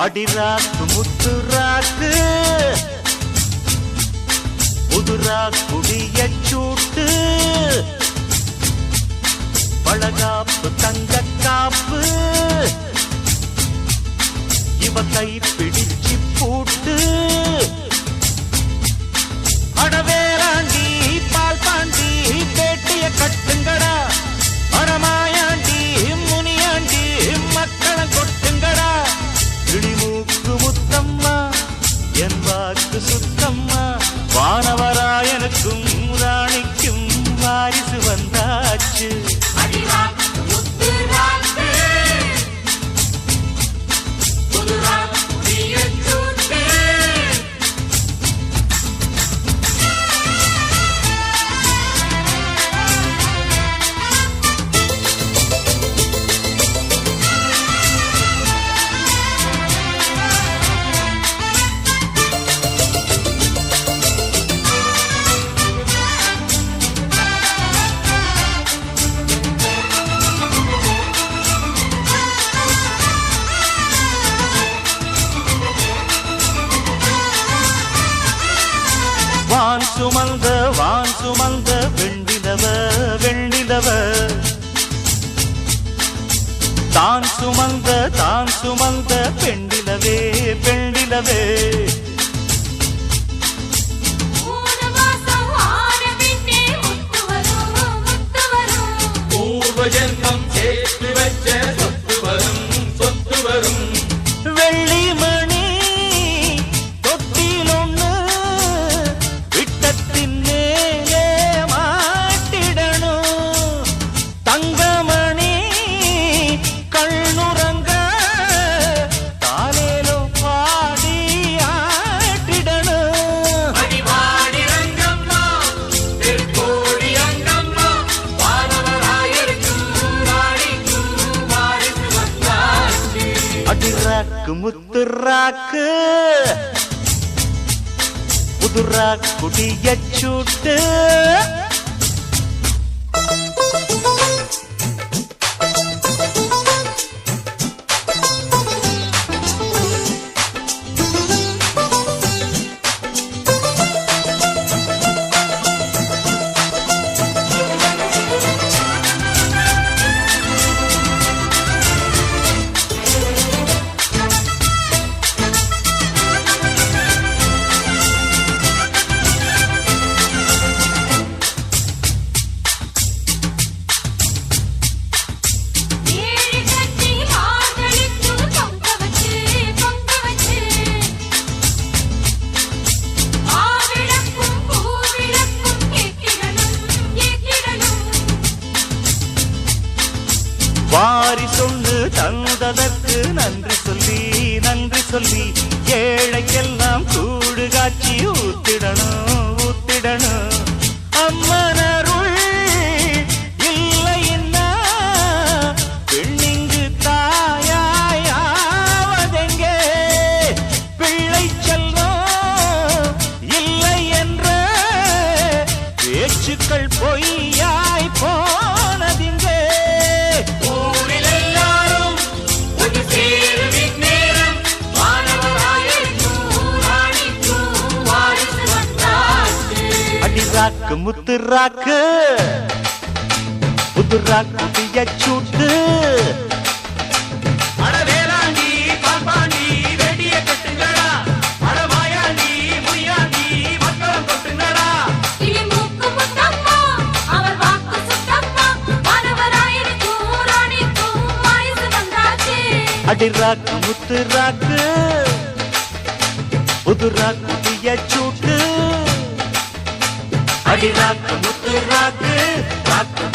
அடிராக்கு முத்து ராக்கு புதுரா குடிய சூட்டு பழகாப்பு தங்க காப்பு இவ கை பிடிச்சு பூட்டு அடவேலாண்டி பால் பாண்டி பேட்டிய கட்டுங்கடா அடமாயாண்டி முனியாண்டி மக்களை கொட்டுங்கடா இடிமூக்கு முத்தம்மா என் வாக்கு சுத்தம்மா வானவராயனுக்கும் ராணிக்கும் வாரிசு வந்தாச்சு வான் சுமந்த வெண்ணிலவ வெண்ணிலவ தான் சுமந்த பெண்ணிலவே பெண்ணிலவே பூர்வஜன்மம் சேர்த்து வச்ச சொத்து வரும் வெள்ளி முத்து ராக்கு புதுரா குடிய சூட்டு வாரி சொல்லு தந்ததற்கு நன்றி சொல்லி ஏழைக்கெல்லாம் கூடு காட்சி ஊத்திடணும் அம்மனருள் இல்லைன்னா பெண்ணிங்கு தாயாவதெங்கே பிள்ளை செல்வம் இல்லை என்ற பேச்சுக்கள் பொய்யாய் போனதிங்கே ராக்கு முத்து ராக்கு புதுரா குடிய சூட்டு அடவேலாண்டி பால்பாண்டி வெடிய கட்டுங்கடா அடமாயாண்டி முய்யாண்டி மக்களை கொட்டுங்கடா இடிமூக்கு முத்தம்மா அவர் வாக்கு சுத்தம்மா வானவராயனுக்கும் ராணிக்கும் வாரிசு வந்தாச்சு அடிராக்கு முத்து ராக்கு புதுரா குடிய சூட்டு அடிராக்கு முத்து ராக்கு ராக்கு